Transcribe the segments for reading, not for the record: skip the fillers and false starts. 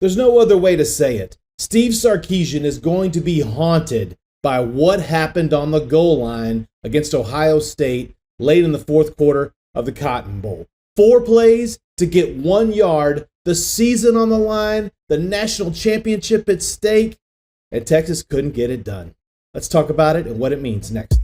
There's no other way to say it. Steve Sarkisian is going to be haunted by what happened on the goal line against Ohio State late in the fourth quarter of the Cotton Bowl. 4 plays to get 1 yard, the season on the line, the national championship at stake, and Texas couldn't get it done. Let's talk about it and what it means next.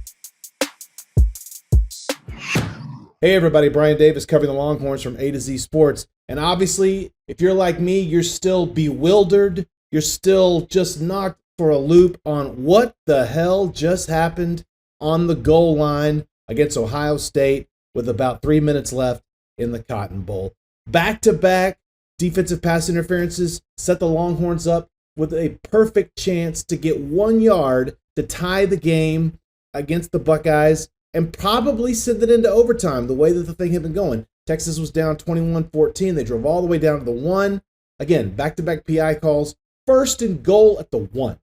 Hey everybody, Brian Davis covering the Longhorns from A to Z Sports. And obviously, if you're like me, you're still bewildered. You're still just knocked for a loop on what the hell just happened on the goal line against Ohio State with about 3 minutes left in the Cotton Bowl. Back-to-back defensive pass interferences set the Longhorns up with a perfect chance to get 1 yard to tie the game against the Buckeyes and probably send it into overtime the way that the thing had been going. Texas was down 21-14. They drove all the way down to the 1. Again, back-to-back PI calls. First and goal at the 1.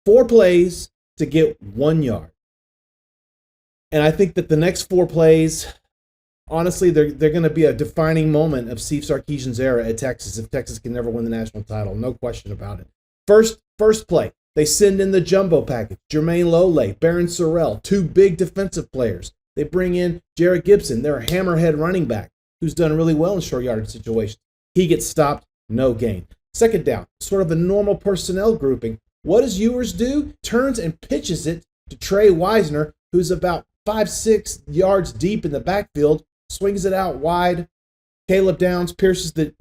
4 plays to get 1 yard. And I think that the next 4 plays, honestly, they're going to be a defining moment of Steve Sarkisian's era at Texas if Texas can never win the national title. No question about it. First play, they send in the jumbo package. Jermaine Lole, Barron Sorrell, 2 big defensive players. They bring in Jarrett Gibson, their hammerhead running back, who's done really well in short yardage situations. He gets stopped, no gain. Second down, sort of a normal personnel grouping. What does Ewers do? Turns and pitches it to Trey Wisner, who's about 5-6 yards deep in the backfield, swings it out wide. Caleb Downs pierces the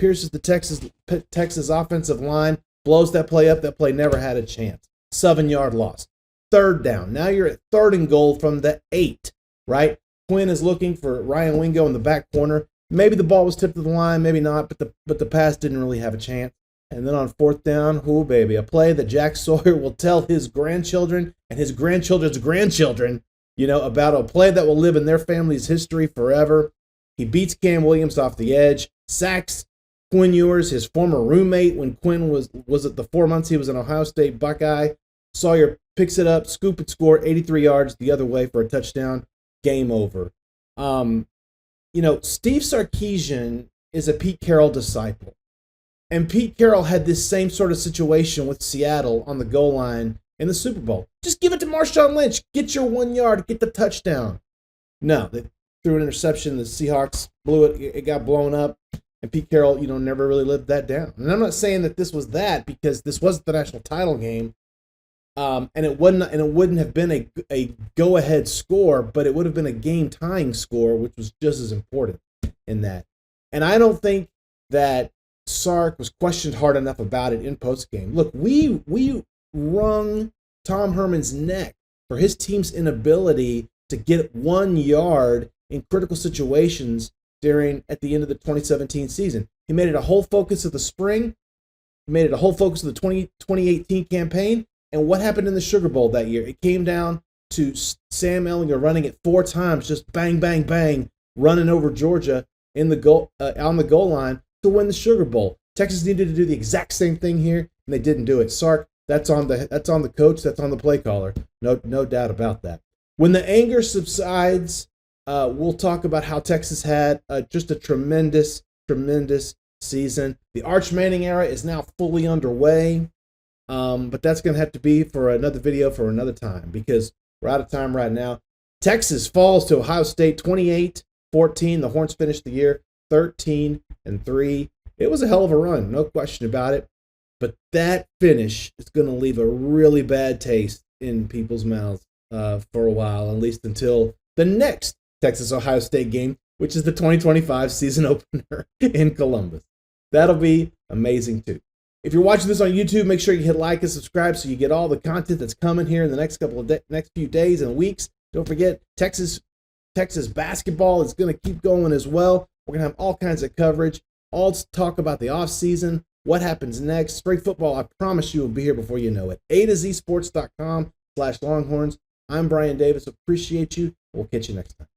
Texas offensive line, blows that play up. That play never had a chance. 7-yard loss. Third down. Now you're at 3rd and goal from the 8, right? Quinn is looking for Ryan Wingo in the back corner. Maybe the ball was tipped to the line, maybe not, but the pass didn't really have a chance. And then on 4th down, baby, a play that Jack Sawyer will tell his grandchildren and his grandchildren's grandchildren, about a play that will live in their family's history forever. He beats Cam Williams off the edge, sacks Quinn Ewers, his former roommate when Quinn was it the 4 months he was an Ohio State Buckeye. Sawyer picks it up, scoop and score, 83 yards the other way for a touchdown. Game over. Steve Sarkisian is a Pete Carroll disciple. And Pete Carroll had this same sort of situation with Seattle on the goal line in the Super Bowl. Just give it to Marshawn Lynch. Get your 1 yard. Get the touchdown. No, they threw an interception. The Seahawks blew it. It got blown up. And Pete Carroll, never really lived that down. And I'm not saying that this was that because this wasn't the national title game. And it wouldn't have been a go-ahead score, but it would have been a game-tying score, which was just as important in that. And I don't think that Sark was questioned hard enough about it in postgame. Look, we wrung Tom Herman's neck for his team's inability to get 1 yard in critical situations at the end of the 2017 season. He made it a whole focus of the spring. He made it a whole focus of the 2018 campaign. And what happened in the Sugar Bowl that year? It came down to Sam Ehlinger running it 4 times, just bang, bang, bang, running over Georgia in the goal on the goal line to win the Sugar Bowl. Texas needed to do the exact same thing here, and they didn't do it. Sark, that's on the coach, that's on the play caller. No doubt about that. When the anger subsides, we'll talk about how Texas had just a tremendous, tremendous season. The Arch Manning era is now fully underway. But that's going to have to be for another video for another time because we're out of time right now. Texas falls to Ohio State 28-14. The Horns finished the year 13-3. It was a hell of a run, no question about it. But that finish is going to leave a really bad taste in people's mouths for a while, at least until the next Texas-Ohio State game, which is the 2025 season opener in Columbus. That'll be amazing too. If you're watching this on YouTube, make sure you hit like and subscribe so you get all the content that's coming here in the next few days and weeks. Don't forget, Texas basketball is going to keep going as well. We're going to have all kinds of coverage, all to talk about the offseason, what happens next. Spring football, I promise you, will be here before you know it. A2ZSports.com/Longhorns. I'm Brian Davis. Appreciate you. We'll catch you next time.